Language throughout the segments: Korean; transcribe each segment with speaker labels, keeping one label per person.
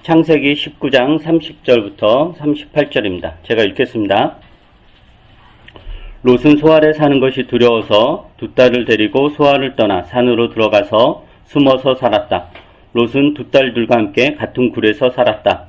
Speaker 1: 창세기 19장 30절부터 38절입니다. 제가 읽겠습니다. 롯은 소알에 사는 것이 두려워서 두 딸을 데리고 소알을 떠나 산으로 들어가서 숨어서 살았다. 롯은 두 딸들과 함께 같은 굴에서 살았다.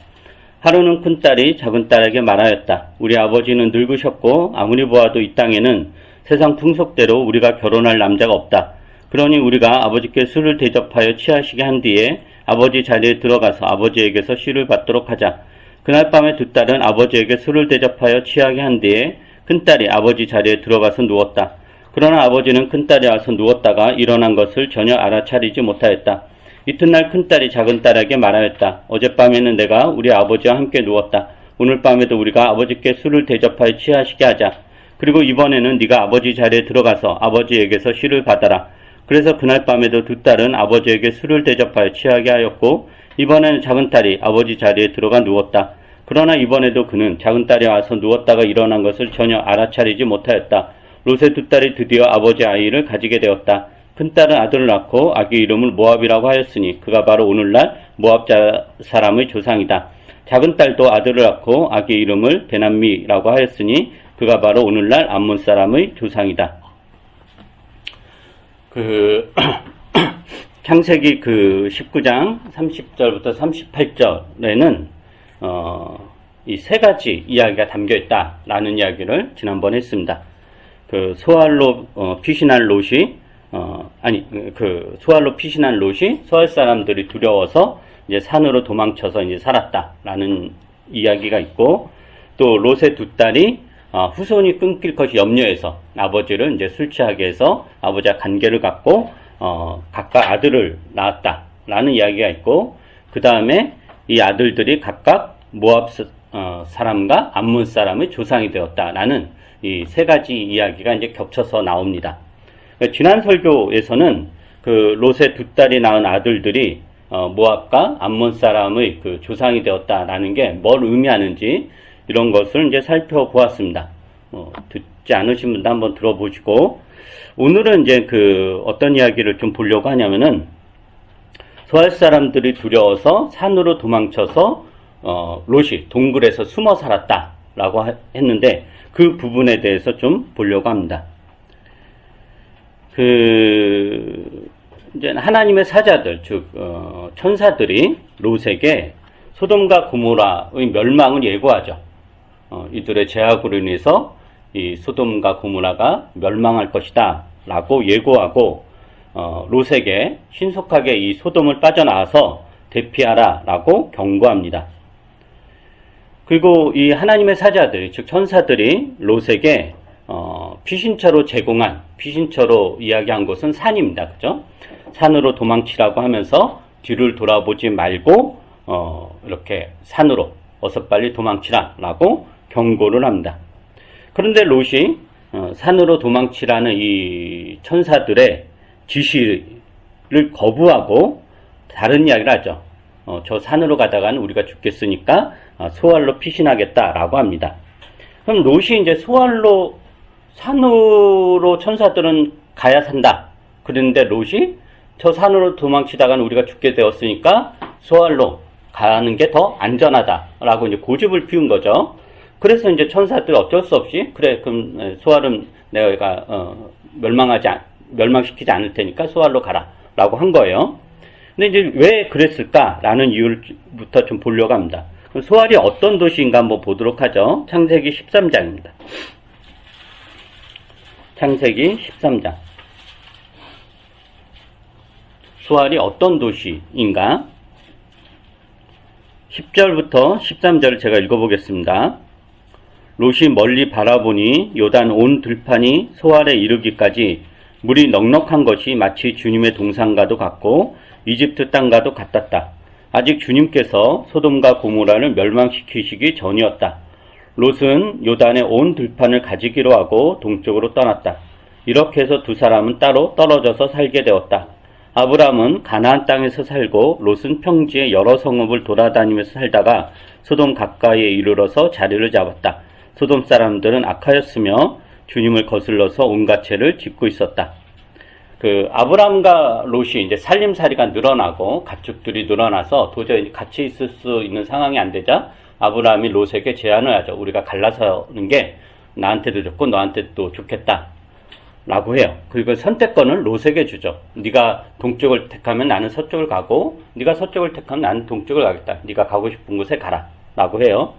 Speaker 1: 하루는 큰딸이 작은딸에게 말하였다. 우리 아버지는 늙으셨고 아무리 보아도 이 땅에는 세상 풍속대로 우리가 결혼할 남자가 없다. 그러니 우리가 아버지께 술을 대접하여 취하시게 한 뒤에 아버지 자리에 들어가서 아버지에게서 씨를 받도록 하자. 그날 밤에 두 딸은 아버지에게 술을 대접하여 취하게 한 뒤에 큰딸이 아버지 자리에 들어가서 누웠다. 그러나 아버지는 큰딸이 와서 누웠다가 일어난 것을 전혀 알아차리지 못하였다. 이튿날 큰딸이 작은딸에게 말하였다. 어젯밤에는 내가 우리 아버지와 함께 누웠다. 오늘 밤에도 우리가 아버지께 술을 대접하여 취하시게 하자. 그리고 이번에는 네가 아버지 자리에 들어가서 아버지에게서 씨를 받아라. 그래서 그날 밤에도 두 딸은 아버지에게 술을 대접하여 취하게 하였고 이번에는 작은딸이 아버지 자리에 들어가 누웠다. 그러나 이번에도 그는 작은딸이 와서 누웠다가 일어난 것을 전혀 알아차리지 못하였다. 롯의 두 딸이 드디어 아버지 아이를 가지게 되었다. 큰딸은 아들을 낳고 아기 이름을 모압이라고 하였으니 그가 바로 오늘날 모압 사람의 조상이다. 작은딸도 아들을 낳고 아기 이름을 베남미라고 하였으니 그가 바로 오늘날 암몬 사람의 조상이다. 창세기 19장 30절부터 38절에는 이 세 가지 이야기가 담겨 있다라는 이야기를 지난번에 했습니다. 소알로 피신한 롯이 소알로 피신한 롯이 소알 사람들이 두려워서 이제 산으로 도망쳐서 이제 살았다라는 이야기가 있고, 또 롯의 두 딸이 후손이 끊길 것이 염려해서 아버지를 이제 술 취하게 해서 아버지와 관계를 갖고 각각 아들을 낳았다라는 이야기가 있고, 그 다음에 이 아들들이 각각 모압 사람과 암몬 사람의 조상이 되었다라는 이 세 가지 이야기가 이제 겹쳐서 나옵니다. 지난 설교에서는 롯의 두 딸이 낳은 아들들이 모압과 암몬 사람의 조상이 되었다라는 게 뭘 의미하는지 이런 것을 이제 살펴보았습니다. 듣지 않으신 분도 한번 들어보시고, 오늘은 이제 어떤 이야기를 좀 보려고 하냐면은, 소알 사람들이 두려워서 산으로 도망쳐서 롯이 동굴에서 숨어 살았다라고 했는데, 그 부분에 대해서 좀 보려고 합니다. 이제 하나님의 사자들, 즉 천사들이 롯에게 소돔과 고모라의 멸망을 예고하죠. 이들의 죄악으로 인해서 이 소돔과 고모라가 멸망할 것이다 라고 예고하고, 롯에게 신속하게 이 소돔을 빠져나와서 대피하라 라고 경고합니다. 그리고 이 하나님의 사자들, 즉 천사들이 롯에게 피신처로 이야기한 곳은 산입니다. 그죠? 산으로 도망치라고 하면서 뒤를 돌아보지 말고 이렇게 산으로 어서 빨리 도망치라 라고 경고를 합니다. 그런데 롯이 산으로 도망치라는 이 천사들의 지시를 거부하고 다른 이야기를 하죠. 저 산으로 가다가는 우리가 죽겠으니까 소알로 피신하겠다라고 합니다. 그럼 롯이 이제 산으로 천사들은 가야 산다. 그런데 롯이 저 산으로 도망치다가는 우리가 죽게 되었으니까 소알로 가는 게 더 안전하다라고 이제 고집을 피운 거죠. 그래서 이제 천사들 어쩔 수 없이 그래, 그럼 소알은 내가 멸망시키지 않을 테니까 소알로 가라라고 한 거예요. 근데 이제 왜 그랬을까라는 이유부터 좀 보려고 합니다. 그럼 소알이 어떤 도시인가 한번 보도록 하죠. 창세기 13장입니다. 창세기 13장. 소알이 어떤 도시인가? 10절부터 13절을 제가 읽어보겠습니다. 롯이 멀리 바라보니 요단 온 들판이 소알에 이르기까지 물이 넉넉한 것이 마치 주님의 동산과도 같고 이집트 땅과도 같았다. 아직 주님께서 소돔과 고모라를 멸망시키시기 전이었다. 롯은 요단의 온 들판을 가지기로 하고 동쪽으로 떠났다. 이렇게 해서 두 사람은 따로 떨어져서 살게 되었다. 아브람은 가나안 땅에서 살고 롯은 평지의 여러 성읍을 돌아다니면서 살다가 소돔 가까이에 이르러서 자리를 잡았다. 소돔 사람들은 악하였으며 주님을 거슬러서 온갖 죄를 짓고 있었다. 그 아브람과 롯이 이제 살림살이가 늘어나고 가축들이 늘어나서 도저히 같이 있을 수 있는 상황이 안 되자 아브람이 롯에게 제안을 하죠. 우리가 갈라서는 게 나한테도 좋고 너한테도 좋겠다 라고 해요. 그리고 선택권을 롯에게 주죠. 네가 동쪽을 택하면 나는 서쪽을 가고 네가 서쪽을 택하면 나는 동쪽을 가겠다. 네가 가고 싶은 곳에 가라 라고 해요.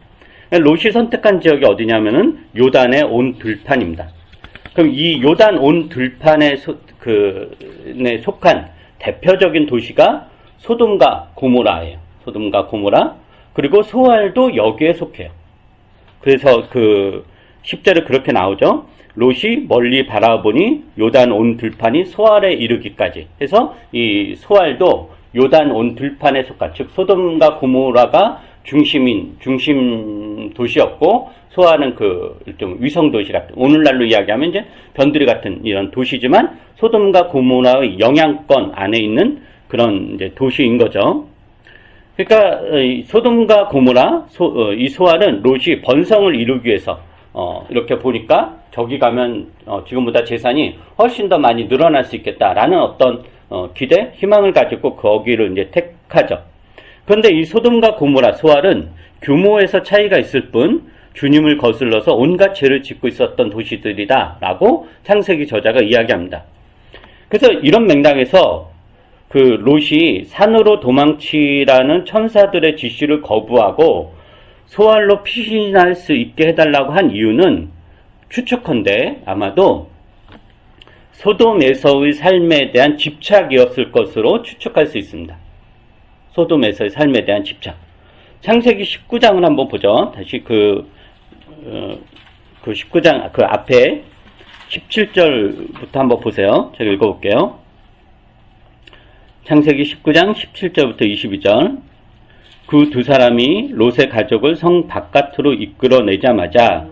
Speaker 1: 롯이 선택한 지역이 어디냐면은 요단의 온 들판입니다. 그럼 이 요단 온 들판에 속한 대표적인 도시가 소돔과 고모라예요. 소돔과 고모라. 그리고 소알도 여기에 속해요. 그래서 그 10절에 그렇게 나오죠. 롯이 멀리 바라보니 요단 온 들판이 소알에 이르기까지 해서 이 소알도 요단 온 들판에 속한, 즉 소돔과 고모라가 중심 도시였고 소알은 좀 위성 도시 같은, 오늘날로 이야기하면 이제 변두리 같은 이런 도시지만 소돔과 고모라의 영향권 안에 있는 그런 이제 도시인 거죠. 그러니까 소돔과 고모라, 이 소알은 롯이 번성을 이루기 위해서 이렇게 보니까 저기 가면 지금보다 재산이 훨씬 더 많이 늘어날 수 있겠다라는 어떤 기대, 희망을 가지고 거기를 이제 택하죠. 그런데 이 소돔과 고모라, 소알은 규모에서 차이가 있을 뿐 주님을 거슬러서 온갖 죄를 짓고 있었던 도시들이다라고 창세기 저자가 이야기합니다. 그래서 이런 맥락에서 그 롯이 산으로 도망치라는 천사들의 지시를 거부하고 소알로 피신할 수 있게 해달라고 한 이유는 추측컨대 아마도 소돔에서의 삶에 대한 집착이었을 것으로 추측할 수 있습니다. 소돔에서의 삶에 대한 집착. 창세기 19장을 한번 보죠. 다시 그 19장 그 앞에 17절부터 한번 보세요. 제가 읽어볼게요. 창세기 19장 17절부터 22절. 그 두 사람이 롯의 가족을 성 바깥으로 이끌어내자마자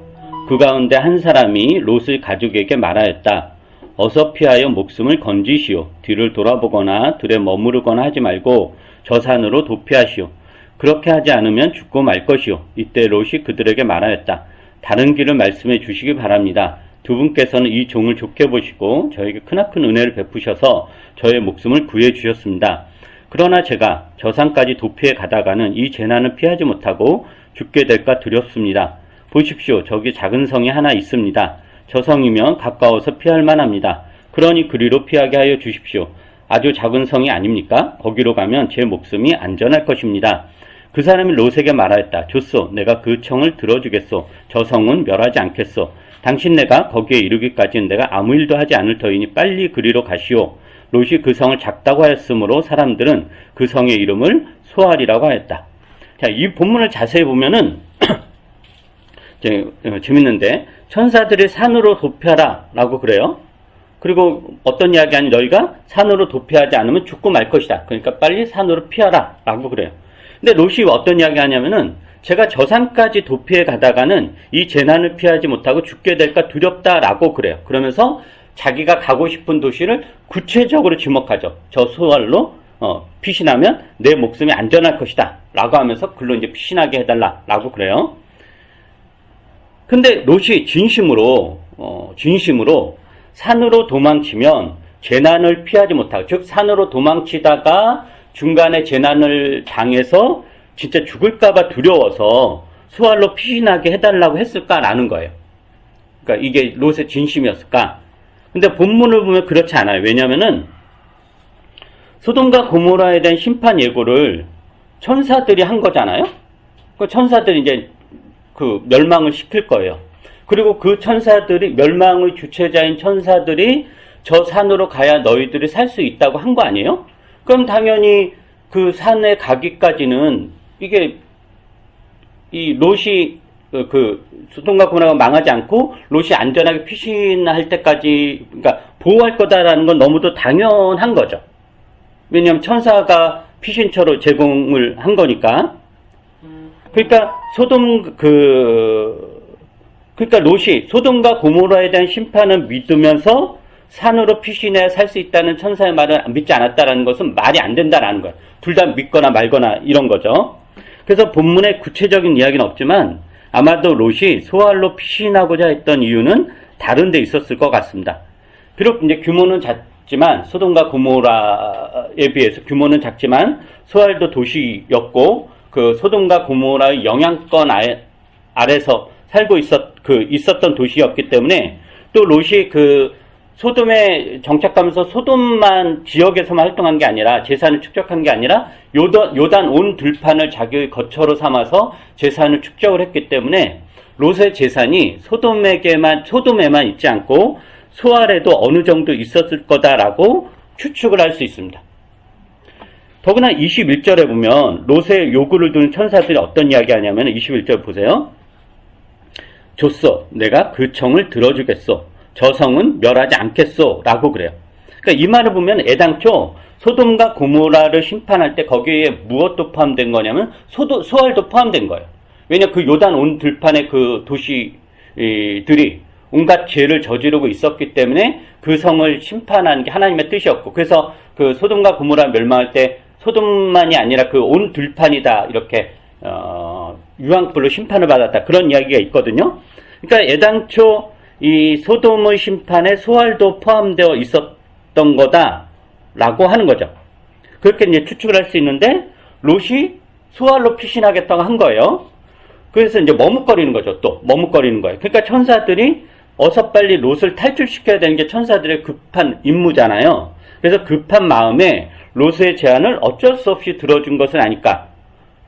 Speaker 1: 그 가운데 한 사람이 롯의 가족에게 말하였다. 어서 피하여 목숨을 건지시오. 뒤를 돌아보거나 들에 머무르거나 하지 말고 저 산으로 도피하시오. 그렇게 하지 않으면 죽고 말 것이오. 이때 롯이 그들에게 말하였다. 다른 길을 말씀해 주시기 바랍니다. 두 분께서는 이 종을 좋게 보시고 저에게 크나큰 은혜를 베푸셔서 저의 목숨을 구해 주셨습니다. 그러나 제가 저 산까지 도피해 가다가는 이 재난을 피하지 못하고 죽게 될까 두렵습니다. 보십시오. 저기 작은 성이 하나 있습니다. 저 성이면 가까워서 피할 만합니다. 그러니 그리로 피하게 하여 주십시오. 아주 작은 성이 아닙니까? 거기로 가면 제 목숨이 안전할 것입니다. 그 사람이 롯에게 말하였다. 좋소. 내가 그 청을 들어주겠소. 저 성은 멸하지 않겠소. 당신네가 거기에 이르기까지는 내가 아무 일도 하지 않을 터이니 빨리 그리로 가시오. 롯이 그 성을 작다고 하였으므로 사람들은 그 성의 이름을 소알이라고 하였다. 자, 이 본문을 자세히 보면은 재밌는데 천사들이 산으로 도피하라 라고 그래요. 그리고 어떤 이야기 하니 너희가 산으로 도피하지 않으면 죽고 말 것이다. 그러니까 빨리 산으로 피하라 라고 그래요. 근데 롯이 어떤 이야기 하냐면은 제가 저 산까지 도피해 가다가는 이 재난을 피하지 못하고 죽게 될까 두렵다라고 그래요. 그러면서 자기가 가고 싶은 도시를 구체적으로 지목하죠. 저 소알로 피신하면 내 목숨이 안전할 것이다 라고 하면서 글로 이제 피신하게 해달라 라고 그래요. 근데 롯이 진심으로 산으로 도망치면 재난을 피하지 못하고, 즉 산으로 도망치다가 중간에 재난을 당해서 진짜 죽을까봐 두려워서 소알로 피신하게 해달라고 했을까라는 거예요. 그러니까 이게 롯의 진심이었을까? 근데 본문을 보면 그렇지 않아요. 왜냐면은 소돔과 고모라에 대한 심판 예고를 천사들이 한 거잖아요. 그 천사들이 이제 그 멸망을 시킬 거예요. 그리고 그 천사들이, 멸망의 주체자인 천사들이 저 산으로 가야 너희들이 살 수 있다고 한 거 아니에요? 그럼 당연히 그 산에 가기까지는 이게 이 롯이 그 소돔과 고모라가 망하지 않고 롯이 안전하게 피신할 때까지, 그러니까 보호할 거다라는 건 너무도 당연한 거죠. 왜냐하면 천사가 피신처로 제공을 한 거니까. 그러니까 그러니까 롯이 소돔과 고모라에 대한 심판을 믿으면서 산으로 피신해야 살 수 있다는 천사의 말을 믿지 않았다라는 것은 말이 안 된다라는 거예요. 둘 다 믿거나 말거나 이런 거죠. 그래서 본문에 구체적인 이야기는 없지만 아마도 롯이 소알로 피신하고자 했던 이유는 다른 데 있었을 것 같습니다. 비록 이제 규모는 작지만 소돔과 고모라에 비해서 규모는 작지만 소알도 도시였고 그 소돔과 고모라의 영향권 아래서 살고 있었던 도시였기 때문에 또 롯이 그 소돔에 정착하면서 소돔만 지역에서만 활동한 게 아니라 재산을 축적한 게 아니라 요단 온 들판을 자기의 거처로 삼아서 재산을 축적을 했기 때문에 롯의 재산이 소돔에만 있지 않고 소알에도 어느 정도 있었을 거다라고 추측을 할 수 있습니다. 더구나 21절에 보면 롯의 요구를 두는 천사들이 어떤 이야기 하냐면 21절 보세요. 줬소, 내가 그 청을 들어주겠소. 저 성은 멸하지 않겠소 라고 그래요. 그러니까 이 말을 보면 애당초 소돔과 고모라를 심판할 때 거기에 무엇도 포함된 거냐면 소알도 포함된 거예요. 왜냐 그 요단 온 들판의 그 도시들이 온갖 죄를 저지르고 있었기 때문에 그 성을 심판하는 게 하나님의 뜻이었고, 그래서 그 소돔과 고모라 멸망할 때 소돔만이 아니라 그 온 들판이다 이렇게 유황불로 심판을 받았다 그런 이야기가 있거든요. 그러니까 애당초 이 소돔의 심판에 소알도 포함되어 있었던 거다라고 하는 거죠. 그렇게 이제 추측을 할 수 있는데 롯이 소알로 피신하겠다고 한 거예요. 그래서 이제 머뭇거리는 거죠. 또 머뭇거리는 거예요. 그러니까 천사들이 어서 빨리 롯을 탈출시켜야 되는 게 천사들의 급한 임무잖아요. 그래서 급한 마음에 롯의 제안을 어쩔 수 없이 들어준 것은 아닐까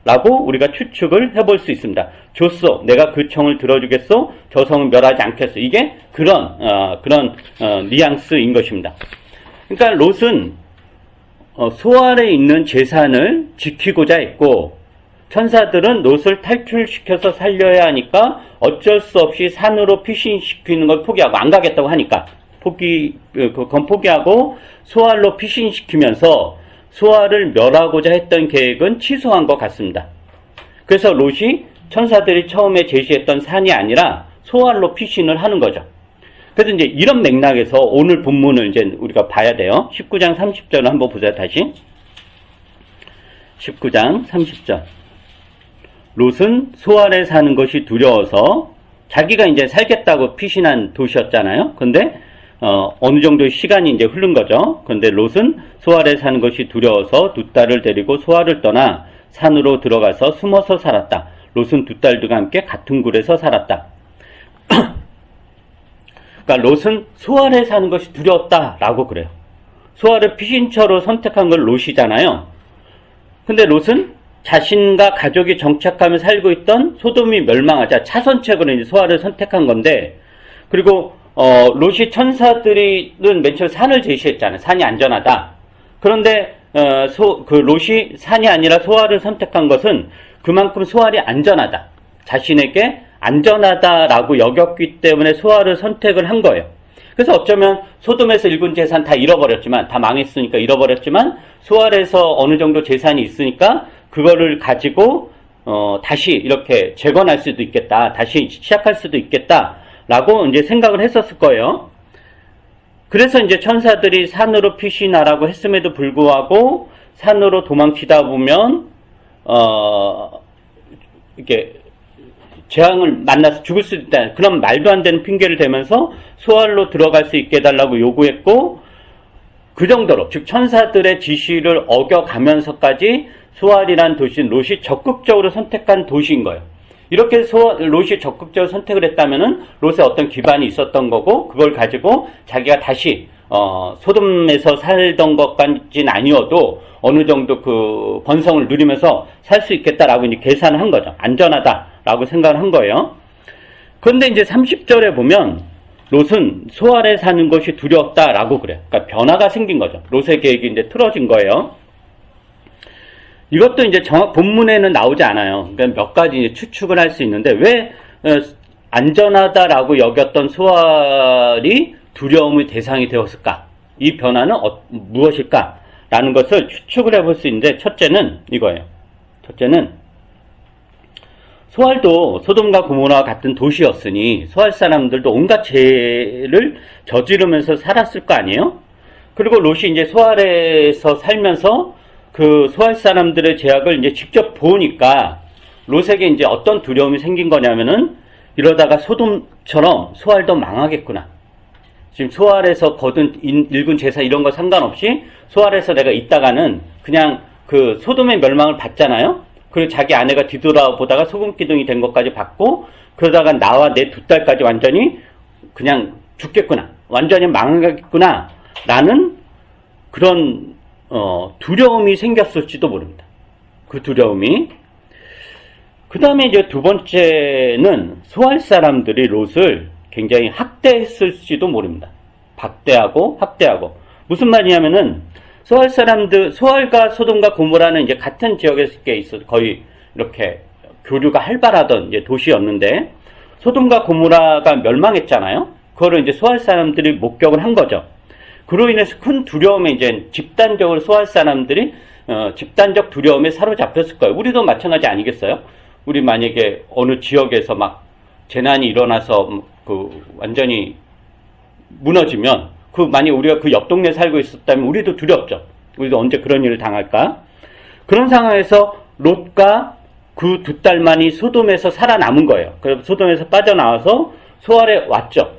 Speaker 1: 라고 우리가 추측을 해볼 수 있습니다. 줬소, 내가 그 청을 들어주겠소, 저 성은 멸하지 않겠소. 이게 그런 뉘앙스인 것입니다. 그러니까 롯은 소알에 있는 재산을 지키고자 했고, 천사들은 롯을 탈출시켜서 살려야 하니까 어쩔 수 없이 산으로 피신시키는 걸 포기하고, 안 가겠다고 하니까 그건 포기하고 소알로 피신시키면서 소알을 멸하고자 했던 계획은 취소한 것 같습니다. 그래서 롯이 천사들이 처음에 제시했던 산이 아니라 소알로 피신을 하는 거죠. 그래서 이제 이런 맥락에서 오늘 본문을 이제 우리가 봐야 돼요. 19장 30절을 한번 보세요, 다시. 19장 30절. 롯은 소알에 사는 것이 두려워서 자기가 이제 살겠다고 피신한 도시였잖아요. 근데 어느 정도의 시간이 이제 흐른 거죠. 그런데 롯은 소알에 사는 것이 두려워서 두 딸을 데리고 소알을 떠나 산으로 들어가서 숨어서 살았다. 롯은 두 딸들과 함께 같은 굴에서 살았다. 그러니까 롯은 소알에 사는 것이 두려웠다라고 그래요. 소알을 피신처로 선택한 건 롯이잖아요. 근데 롯은 자신과 가족이 정착하며 살고 있던 소돔이 멸망하자 차선책으로 이제 소알을 선택한 건데, 그리고 롯이 천사들은 맨 처음에 산을 제시했잖아요. 산이 안전하다. 그런데 그 롯이 산이 아니라 소알을 선택한 것은 그만큼 소알이 안전하다. 자신에게 안전하다라고 여겼기 때문에 소알을 선택을 한 거예요. 그래서 어쩌면 소돔에서 일군 재산 다 잃어버렸지만, 다 망했으니까 잃어버렸지만, 소알에서 어느 정도 재산이 있으니까 그거를 가지고 다시 이렇게 재건할 수도 있겠다. 다시 시작할 수도 있겠다. 라고 이제 생각을 했었을 거예요. 그래서 이제 천사들이 산으로 피신하라고 했음에도 불구하고 산으로 도망치다 보면 이렇게 재앙을 만나서 죽을 수도 있다. 그런 말도 안 되는 핑계를 대면서 소알로 들어갈 수 있게 해달라고 요구했고, 그 정도로 즉 천사들의 지시를 어겨가면서까지 소알이란 도시는 롯이 적극적으로 선택한 도시인 거예요. 이렇게 롯이 적극적으로 선택을 했다면은 롯에 어떤 기반이 있었던 거고, 그걸 가지고 자기가 다시 소돔에서 살던 것까지는 아니어도 어느 정도 그 번성을 누리면서 살 수 있겠다라고 이제 계산을 한 거죠. 안전하다라고 생각을 한 거예요. 그런데 이제 30절에 보면 롯은 소알에 사는 것이 두려웠다라고 그래요. 그러니까 변화가 생긴 거죠. 롯의 계획이 이제 틀어진 거예요. 이것도 이제 본문에는 나오지 않아요. 그러니까 몇 가지 이제 추측을 할 수 있는데, 왜 안전하다라고 여겼던 소알이 두려움의 대상이 되었을까? 이 변화는 무엇일까? 라는 것을 추측을 해볼 수 있는데, 첫째는 이거예요. 첫째는 소알도 소돔과 고모라와 같은 도시였으니 소알 사람들도 온갖 죄를 저지르면서 살았을 거 아니에요? 그리고 롯이 이제 소알에서 살면서 그 소알 사람들의 죄악을 이제 직접 보니까 롯에게 이제 어떤 두려움이 생긴 거냐면은, 이러다가 소돔처럼 소알도 망하겠구나. 지금 소알에서 거둔 일군 재산 이런 거 상관없이 소알에서 내가 있다가는 그냥 그 소돔의 멸망을 받잖아요. 그리고 자기 아내가 뒤돌아보다가 소금 기둥이 된 것까지 받고, 그러다가 나와 내 두 딸까지 완전히 그냥 죽겠구나, 완전히 망하겠구나 라는 그런 두려움이 생겼을지도 모릅니다. 그 두려움이. 그 다음에 이제 두 번째는 소알 사람들이 롯을 굉장히 학대했을지도 모릅니다. 박대하고 학대하고. 무슨 말이냐면은 소알 사람들, 소알과 소돔과 고모라는 이제 같은 지역에 있어 거의 이렇게 교류가 활발하던 이제 도시였는데, 소돔과 고모라가 멸망했잖아요. 그거를 이제 소알 사람들이 목격을 한 거죠. 그로 인해서 큰 두려움에 이제 집단적으로 소알 사람들이 집단적 두려움에 사로잡혔을 거예요. 우리도 마찬가지 아니겠어요? 우리 만약에 어느 지역에서 막 재난이 일어나서 그 완전히 무너지면, 그 만약 우리가 그 옆 동네에 살고 있었다면 우리도 두렵죠. 우리도 언제 그런 일을 당할까? 그런 상황에서 롯과 그 두 딸만이 소돔에서 살아남은 거예요. 그래서 소돔에서 빠져나와서 소알에 왔죠.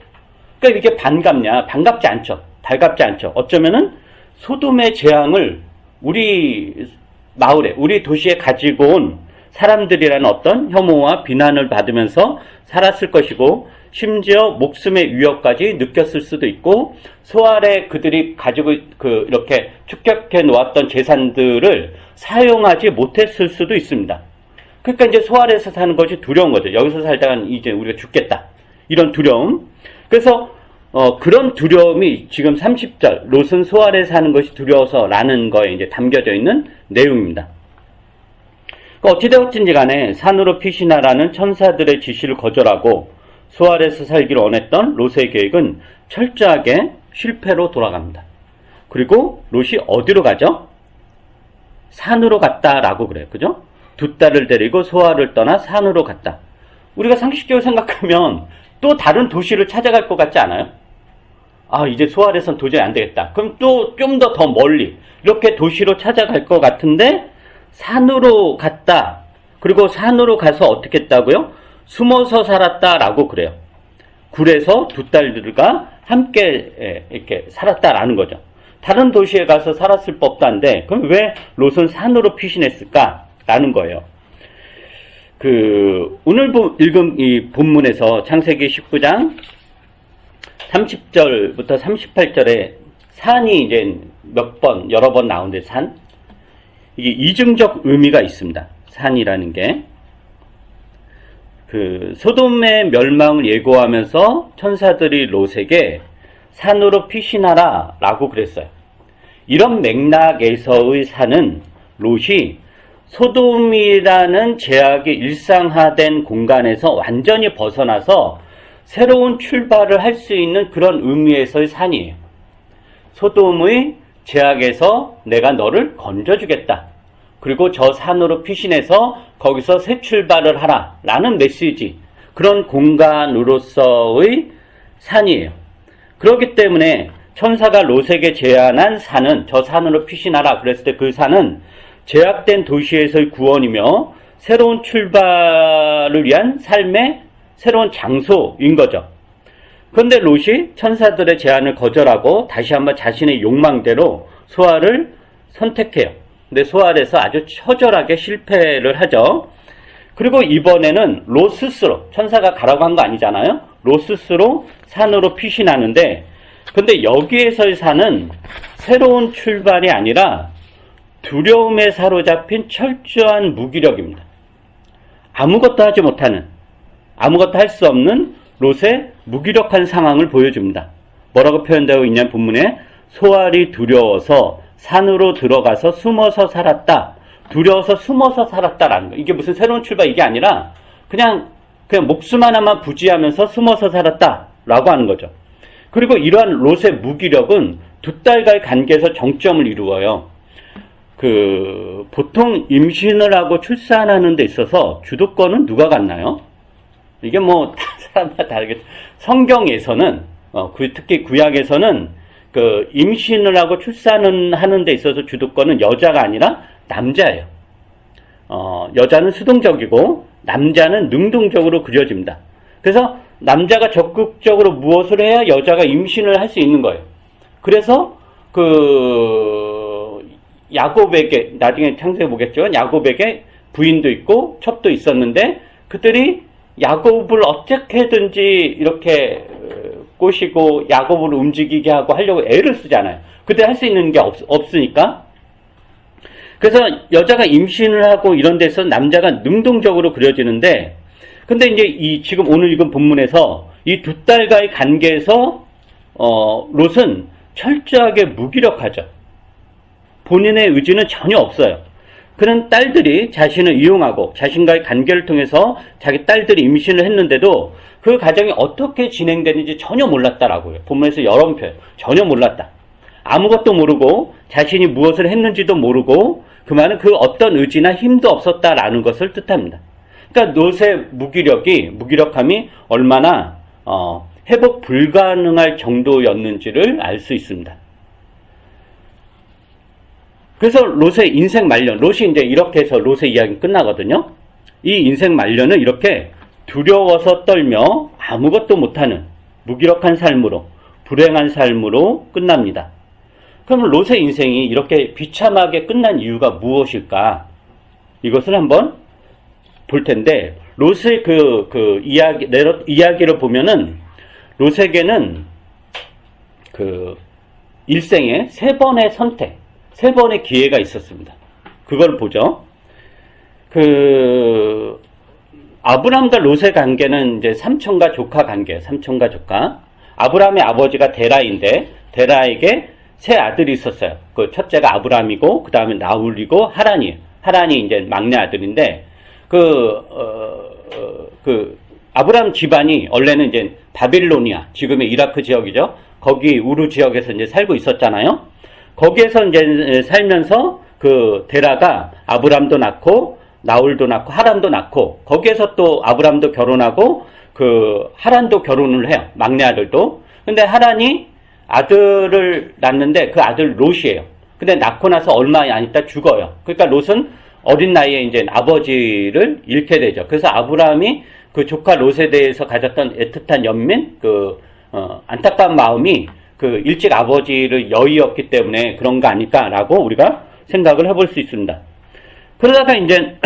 Speaker 1: 그러니까 이게 반갑냐? 반갑지 않죠. 달갑지 않죠. 어쩌면은 소돔의 재앙을 우리 마을에, 우리 도시에 가지고 온 사람들이라는 어떤 혐오와 비난을 받으면서 살았을 것이고, 심지어 목숨의 위협까지 느꼈을 수도 있고, 소알에 그들이 가지고 이렇게 축적해 놓았던 재산들을 사용하지 못했을 수도 있습니다. 그러니까 이제 소알에서 사는 것이 두려운 거죠. 여기서 살다가 이제 우리가 죽겠다, 이런 두려움. 그래서 그런 두려움이 지금 30절 롯은 소알에 사는 것이 두려워서라는 거에 이제 담겨져 있는 내용입니다. 어찌되었든지 간에 산으로 피신하라는 천사들의 지시를 거절하고 소알에서 살기를 원했던 롯의 계획은 철저하게 실패로 돌아갑니다. 그리고 롯이 어디로 가죠? 산으로 갔다라고 그래요. 그죠? 두 딸을 데리고 소알을 떠나 산으로 갔다. 우리가 상식적으로 생각하면 또 다른 도시를 찾아갈 것 같지 않아요? 아, 이제 소알에선 도저히 안 되겠다. 그럼 또 좀 더 멀리 이렇게 도시로 찾아갈 것 같은데 산으로 갔다. 그리고 산으로 가서 어떻게 했다고요? 숨어서 살았다라고 그래요. 굴에서 두 딸들과 함께 이렇게 살았다라는 거죠. 다른 도시에 가서 살았을 법도 한데, 그럼 왜 롯은 산으로 피신했을까라는 거예요. 오늘 읽은 이 본문에서 창세기 19장 30절부터 38절에 산이 이제 여러 번 나오는데, 이게 이중적 의미가 있습니다. 산이라는 게. 소돔의 멸망을 예고하면서 천사들이 롯에게 산으로 피신하라 라고 그랬어요. 이런 맥락에서의 산은 롯이 소돔이라는 제약이 일상화된 공간에서 완전히 벗어나서 새로운 출발을 할 수 있는 그런 의미에서의 산이에요. 소돔의 제약에서 내가 너를 건져주겠다. 그리고 저 산으로 피신해서 거기서 새 출발을 하라 라는 메시지, 그런 공간으로서의 산이에요. 그렇기 때문에 천사가 롯에게 제안한 산은, 저 산으로 피신하라 그랬을 때 그 산은 제약된 도시에서의 구원이며 새로운 출발을 위한 삶의 새로운 장소인 거죠. 그런데 롯이 천사들의 제안을 거절하고 다시 한번 자신의 욕망대로 소알을 선택해요. 근데 소알에서 아주 처절하게 실패를 하죠. 그리고 이번에는 롯 스스로, 천사가 가라고 한 거 아니잖아요. 롯 스스로 산으로 피신하는데, 근데 여기에서의 산은 새로운 출발이 아니라 두려움에 사로잡힌 철저한 무기력입니다. 아무것도 하지 못하는, 아무것도 할 수 없는 롯의 무기력한 상황을 보여줍니다. 뭐라고 표현되어 있냐면 본문에 소알이 두려워서 산으로 들어가서 숨어서 살았다. 두려워서 숨어서 살았다라는 거. 이게 무슨 새로운 출발, 이게 아니라 그냥 목숨 하나만 부지하면서 숨어서 살았다라고 하는 거죠. 그리고 이러한 롯의 무기력은 두 딸과의 관계에서 정점을 이루어요. 보통 임신을 하고 출산하는 데 있어서 주도권은 누가 갖나요? 이게 뭐 사람마다 다르겠죠. 성경에서는 특히 구약에서는 임신을 하고 출산을 하는 데 있어서 주도권은 여자가 아니라 남자예요. 여자는 수동적이고 남자는 능동적으로 그려집니다. 그래서 남자가 적극적으로 무엇을 해야 여자가 임신을 할 수 있는 거예요. 그래서 야곱에게, 나중에 창세기 보겠지만 야곱에게 부인도 있고 첩도 있었는데 그들이 야곱을 어떻게든지 이렇게 꼬시고 야곱을 움직이게 하고 하려고 애를 쓰잖아요. 그때 할 수 있는 게 없으니까. 그래서 여자가 임신을 하고 이런 데서 남자가 능동적으로 그려지는데, 근데 이제 지금 오늘 읽은 본문에서 이 두 딸과의 관계에서 롯은 철저하게 무기력하죠. 본인의 의지는 전혀 없어요. 그런 딸들이 자신을 이용하고 자신과의 관계를 통해서 자기 딸들이 임신을 했는데도 그 가정이 어떻게 진행되는지 전혀 몰랐다라고요. 본문에서 여러 편 전혀 몰랐다. 아무것도 모르고 자신이 무엇을 했는지도 모르고 그 말은 그 어떤 의지나 힘도 없었다라는 것을 뜻합니다. 그러니까 롯의 무기력함이 얼마나 회복 불가능할 정도였는지를 알 수 있습니다. 그래서 롯의 인생 말년, 롯이 이제 이렇게 해서 롯의 이야기는 끝나거든요. 이 인생 말년은 이렇게 두려워서 떨며 아무것도 못하는 무기력한 삶으로, 불행한 삶으로 끝납니다. 그럼 롯의 인생이 이렇게 비참하게 끝난 이유가 무엇일까? 이것을 한번 볼 텐데, 롯의 이야기를 보면은, 롯에게는 일생에 3번의 선택, 3번의 기회가 있었습니다. 그걸 보죠. 아브람과 롯의 관계는 이제 삼촌과 조카 관계예요. 삼촌과 조카. 아브람의 아버지가 데라인데, 데라에게 3 아들이 있었어요. 그 첫째가 아브람이고, 그 다음에 나홀이고, 하란이에요. 하란이 이제 막내 아들인데, 아브람 집안이 원래는 이제 바빌로니아, 지금의 이라크 지역이죠. 거기 우르 지역에서 이제 살고 있었잖아요. 거기에서 이제 살면서 데라가 아브람도 낳고, 나홀도 낳고, 하란도 낳고, 거기에서 또 아브람도 결혼하고, 하란도 결혼을 해요. 막내 아들도. 근데 하란이 아들을 낳는데 그 아들 롯이에요. 근데 낳고 나서 얼마 안 있다 죽어요. 그러니까 롯은 어린 나이에 이제 아버지를 잃게 되죠. 그래서 아브라함이 그 조카 롯에 대해서 가졌던 애틋한 연민, 안타까운 마음이 일찍 아버지를 여의었기 때문에 그런 거 아닐까라고 우리가 생각을 해볼 수 있습니다. 그러다가 이제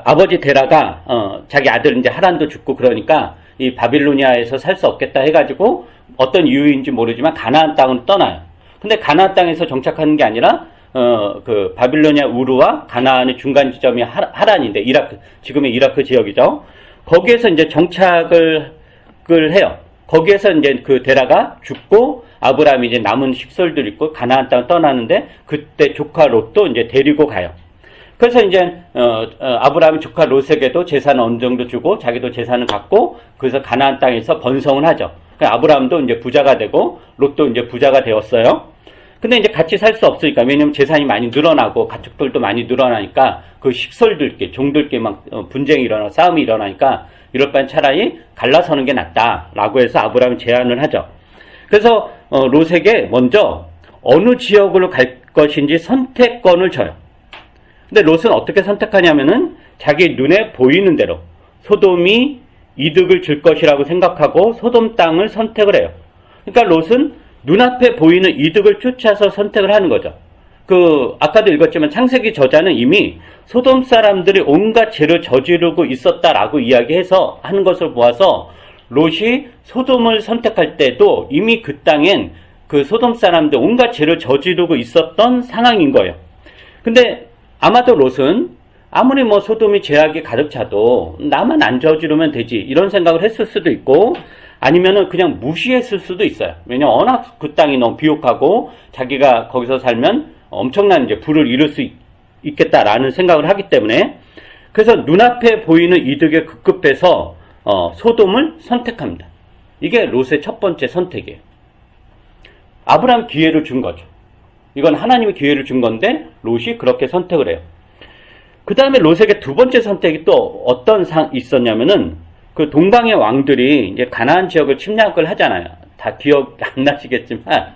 Speaker 1: 아버지 데라가 자기 아들 이제 하란도 죽고 그러니까 이 바빌로니아에서 살 수 없겠다 해가지고 어떤 이유인지 모르지만 가나안 땅을 떠나요. 근데 가나안 땅에서 정착하는 게 아니라 바빌로니아 우르와 가나안의 중간 지점이 하란인데 지금의 이라크 지역이죠. 거기에서 이제 정착을 해요. 거기에서 이제 데라가 죽고 아브라함이 이제 남은 식솔들 있고 가나안 땅을 떠나는데 그때 조카 롯도 이제 데리고 가요. 그래서 이제 아브라함이 조카 롯에게도 재산을 어느 정도 주고 자기도 재산을 갖고 그래서 가나안 땅에서 번성을 하죠. 그러니까 아브라함도 이제 부자가 되고 롯도 이제 부자가 되었어요. 근데 이제 같이 살 수 없으니까, 왜냐면 재산이 많이 늘어나고 가축들도 많이 늘어나니까 그 식솔들끼리 종들끼리 막 분쟁이 일어나고 싸움이 일어나니까 이럴 바엔 차라리 갈라서는 게 낫다라고 해서 아브라함이 제안을 하죠. 그래서 롯에게 먼저 어느 지역으로 갈 것인지 선택권을 줘요. 근데 롯은 어떻게 선택하냐면은 자기 눈에 보이는 대로 소돔이 이득을 줄 것이라고 생각하고 소돔 땅을 선택을 해요. 그러니까 롯은 눈앞에 보이는 이득을 쫓아서 선택을 하는 거죠. 아까도 읽었지만 창세기 저자는 이미 소돔 사람들이 온갖 죄를 저지르고 있었다라고 이야기해서 하는 것을 보아서 롯이 소돔을 선택할 때도 이미 그 땅엔 그 소돔 사람들 온갖 죄를 저지르고 있었던 상황인 거예요. 근데 아마도 롯은 아무리 소돔이 죄악이 가득 차도 나만 안 저지르면 되지 이런 생각을 했을 수도 있고 아니면은 그냥 무시했을 수도 있어요. 왜냐면 워낙 그 땅이 너무 비옥하고 자기가 거기서 살면 엄청난 이제 부를 이룰 수 있겠다라는 생각을 하기 때문에 그래서 눈앞에 보이는 이득에 급급해서 소돔을 선택합니다. 이게 롯의 첫 번째 선택이에요. 아브라함 기회를 준 거죠. 이건 하나님이 기회를 준 건데 롯이 그렇게 선택을 해요. 그 다음에 롯에게 두 번째 선택이 또 어떤 있었냐면은 그 동방의 왕들이 이제 가나안 지역을 침략을 하잖아요. 다 기억 안 나시겠지만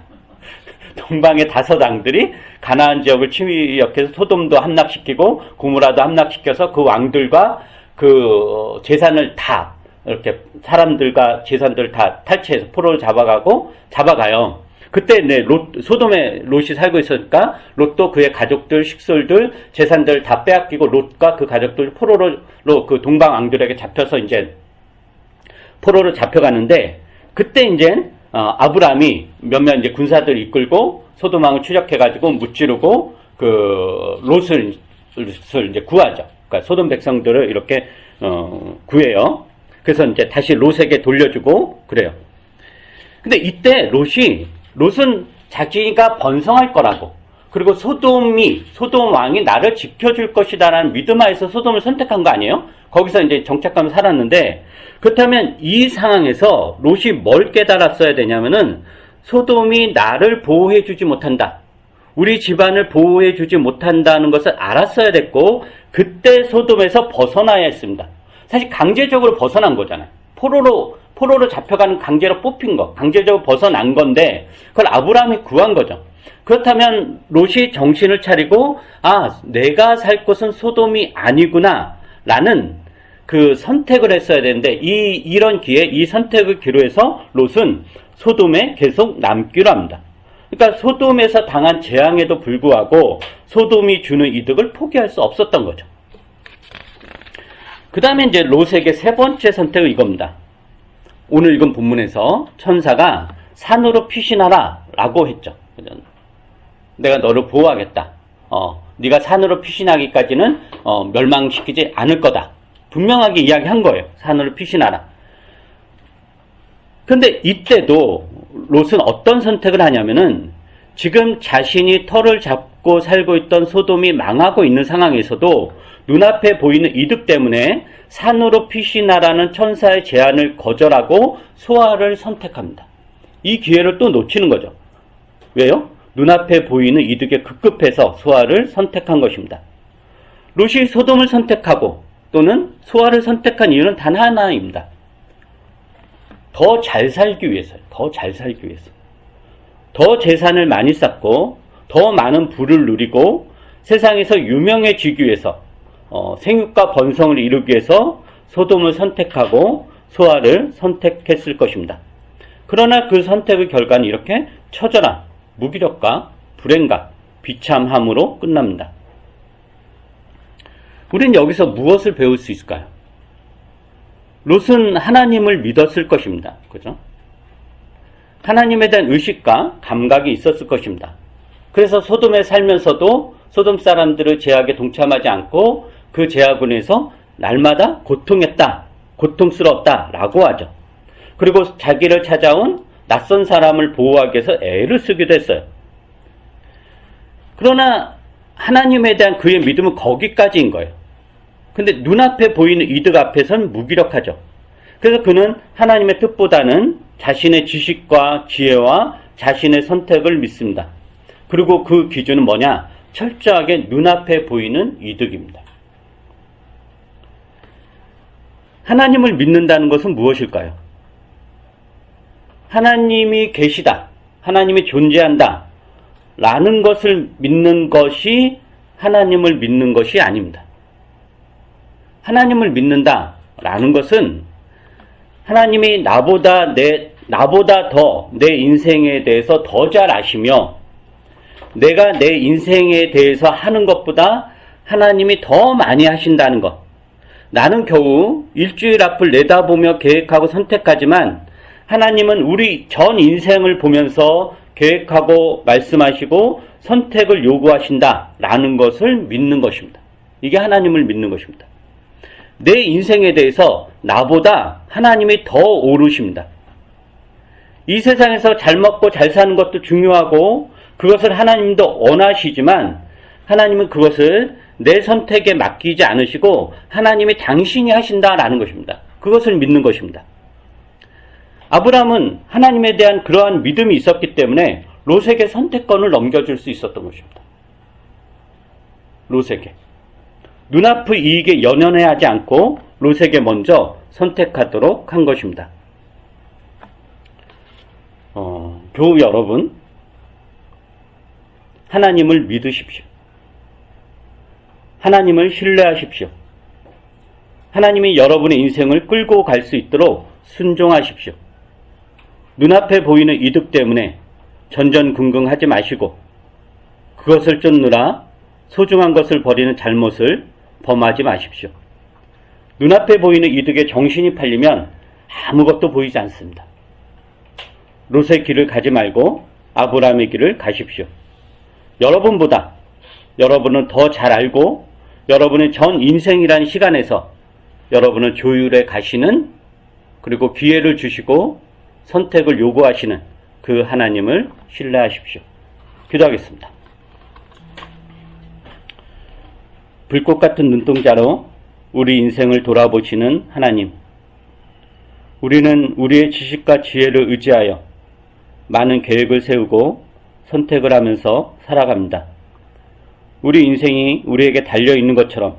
Speaker 1: 동방의 5 왕들이 가나안 지역을 침략해서 소돔도 함락시키고 고모라도 함락시켜서 그 왕들과 재산을 다 이렇게 사람들과 재산들을 다 탈취해서 포로로 잡아가요. 그때 소돔에 롯이 살고 있으니까 롯도 그의 가족들, 식솔들, 재산들 다 빼앗기고 롯과 그 가족들 포로로 그 동방왕들에게 잡혀서 이제 포로로 잡혀가는데, 그때 이제 아브라함이 몇몇 이제 군사들 이끌고 소돔왕을 추적해가지고 무찌르고 롯을 이제 구하죠. 그러니까 소돔 백성들을 이렇게 구해요. 그래서 이제 다시 롯에게 돌려주고 그래요. 근데 이때 롯은 자기가 번성할 거라고, 그리고 소돔 왕이 나를 지켜줄 것이다라는 믿음 하에서 소돔을 선택한 거 아니에요? 거기서 이제 정착하며 살았는데, 그렇다면 이 상황에서 롯이 뭘 깨달았어야 되냐면은, 소돔이 나를 보호해주지 못한다, 우리 집안을 보호해주지 못한다는 것을 알았어야 됐고, 그때 소돔에서 벗어나야 했습니다. 사실 강제적으로 벗어난 거잖아요. 포로로 잡혀가는, 강제로 뽑힌 거, 강제적으로 벗어난 건데, 그걸 아브라함이 구한 거죠. 그렇다면 롯이 정신을 차리고, 내가 살 곳은 소돔이 아니구나 라는 그 선택을 했어야 되는데, 이런 기회, 이 선택을 기로해서 롯은 소돔에 계속 남기로 합니다. 그러니까 소돔에서 당한 재앙에도 불구하고 소돔이 주는 이득을 포기할 수 없었던 거죠. 그 다음에 이제 롯에게 세 번째 선택은 이겁니다. 오늘 읽은 본문에서 천사가 산으로 피신하라 라고 했죠. 내가 너를 보호하겠다. 네가 산으로 피신하기까지는 멸망시키지 않을 거다. 분명하게 이야기한 거예요. 산으로 피신하라. 근데 이때도 롯은 어떤 선택을 하냐면은, 지금 자신이 터를 잡고 살고 있던 소돔이 망하고 있는 상황에서도 눈앞에 보이는 이득 때문에 산으로 피신하라는 천사의 제안을 거절하고 소아를 선택합니다. 이 기회를 또 놓치는 거죠. 왜요? 눈앞에 보이는 이득에 급급해서 소아를 선택한 것입니다. 롯이 소돔을 선택하고 또는 소아를 선택한 이유는 단 하나입니다. 더 잘 살기 위해서요. 더 잘 살기 위해서. 더 재산을 많이 쌓고 더 많은 부를 누리고 세상에서 유명해지기 위해서, 생육과 번성을 이루기 위해서 소돔을 선택하고 소아를 선택했을 것입니다. 그러나 그 선택의 결과는 이렇게 처절한 무기력과 불행과 비참함으로 끝납니다. 우리는 여기서 무엇을 배울 수 있을까요? 롯은 하나님을 믿었을 것입니다. 그죠? 하나님에 대한 의식과 감각이 있었을 것입니다. 그래서 소돔에 살면서도 소돔 사람들의 제약에 동참하지 않고 그 제약으로 인해서 날마다 고통했다, 고통스럽다 라고 하죠. 그리고 자기를 찾아온 낯선 사람을 보호하기 위해서 애를 쓰기도 했어요. 그러나 하나님에 대한 그의 믿음은 거기까지인 거예요. 근데 눈앞에 보이는 이득 앞에서는 무기력하죠. 그래서 그는 하나님의 뜻보다는 자신의 지식과 지혜와 자신의 선택을 믿습니다. 그리고 그 기준은 뭐냐? 철저하게 눈앞에 보이는 이득입니다. 하나님을 믿는다는 것은 무엇일까요? 하나님이 계시다, 하나님이 존재한다 라는 것을 믿는 것이 하나님을 믿는 것이 아닙니다. 하나님을 믿는다 라는 것은 하나님이 나보다 더 내 인생에 대해서 더 잘 아시며, 내가 내 인생에 대해서 하는 것보다 하나님이 더 많이 하신다는 것. 나는 겨우 일주일 앞을 내다보며 계획하고 선택하지만 하나님은 우리 전 인생을 보면서 계획하고 말씀하시고 선택을 요구하신다라는 것을 믿는 것입니다. 이게 하나님을 믿는 것입니다. 내 인생에 대해서 나보다 하나님이 더 오르십니다. 이 세상에서 잘 먹고 잘 사는 것도 중요하고 그것을 하나님도 원하시지만 하나님은 그것을 내 선택에 맡기지 않으시고 하나님이 당신이 하신다라는 것입니다. 그것을 믿는 것입니다. 아브라함은 하나님에 대한 그러한 믿음이 있었기 때문에 롯에게 선택권을 넘겨줄 수 있었던 것입니다. 롯에게. 눈앞의 이익에 연연해하지 않고 롯에게 먼저 선택하도록 한 것입니다. 교우 여러분, 하나님을 믿으십시오. 하나님을 신뢰하십시오. 하나님이 여러분의 인생을 끌고 갈 수 있도록 순종하십시오. 눈앞에 보이는 이득 때문에 전전긍긍하지 마시고 그것을 쫓느라 소중한 것을 버리는 잘못을 범하지 마십시오. 눈앞에 보이는 이득에 정신이 팔리면 아무것도 보이지 않습니다. 롯의 길을 가지 말고 아브라함의 길을 가십시오. 여러분보다 여러분은 더 잘 알고 여러분의 전 인생이라는 시간에서 여러분은 조율해 가시는, 그리고 기회를 주시고 선택을 요구하시는 그 하나님을 신뢰하십시오. 기도하겠습니다. 불꽃 같은 눈동자로 우리 인생을 돌아보시는 하나님, 우리는 우리의 지식과 지혜를 의지하여 많은 계획을 세우고 선택을 하면서 살아갑니다. 우리 인생이 우리에게 달려있는 것처럼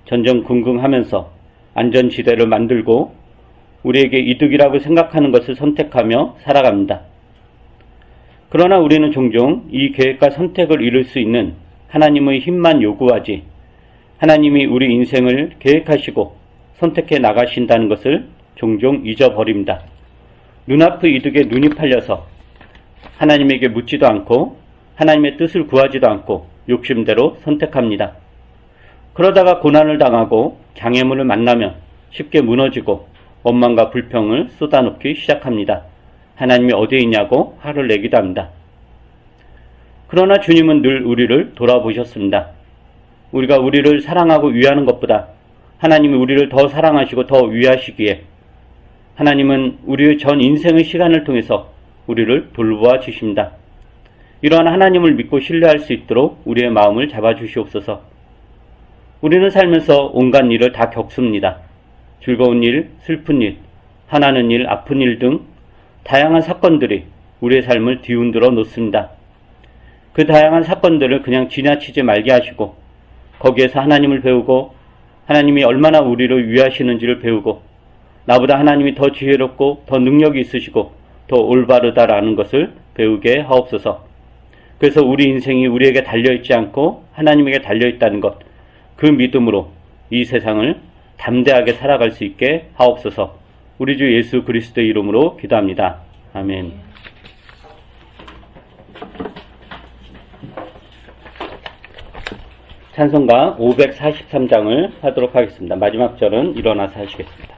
Speaker 1: 전전긍긍하면서 안전지대를 만들고 우리에게 이득이라고 생각하는 것을 선택하며 살아갑니다. 그러나 우리는 종종 이 계획과 선택을 이룰 수 있는 하나님의 힘만 요구하지 하나님이 우리 인생을 계획하시고 선택해 나가신다는 것을 종종 잊어버립니다. 눈앞의 이득에 눈이 팔려서 하나님에게 묻지도 않고 하나님의 뜻을 구하지도 않고 욕심대로 선택합니다. 그러다가 고난을 당하고 장애물을 만나면 쉽게 무너지고 원망과 불평을 쏟아놓기 시작합니다. 하나님이 어디에 있냐고 화를 내기도 합니다. 그러나 주님은 늘 우리를 돌아보셨습니다. 우리가 우리를 사랑하고 위하는 것보다 하나님이 우리를 더 사랑하시고 더 위하시기에 하나님은 우리의 전 인생의 시간을 통해서 우리를 돌보아 주십니다. 이러한 하나님을 믿고 신뢰할 수 있도록 우리의 마음을 잡아주시옵소서. 우리는 살면서 온갖 일을 다 겪습니다. 즐거운 일, 슬픈 일, 화나는 일, 아픈 일 등 다양한 사건들이 우리의 삶을 뒤흔들어 놓습니다. 그 다양한 사건들을 그냥 지나치지 말게 하시고 거기에서 하나님을 배우고 하나님이 얼마나 우리를 위하시는지를 배우고 나보다 하나님이 더 지혜롭고 더 능력이 있으시고 더 올바르다라는 것을 배우게 하옵소서. 그래서 우리 인생이 우리에게 달려있지 않고 하나님에게 달려있다는 것, 그 믿음으로 이 세상을 담대하게 살아갈 수 있게 하옵소서. 우리 주 예수 그리스도의 이름으로 기도합니다. 아멘. 찬송가 543장을 하도록 하겠습니다. 마지막 절은 일어나서 하시겠습니다.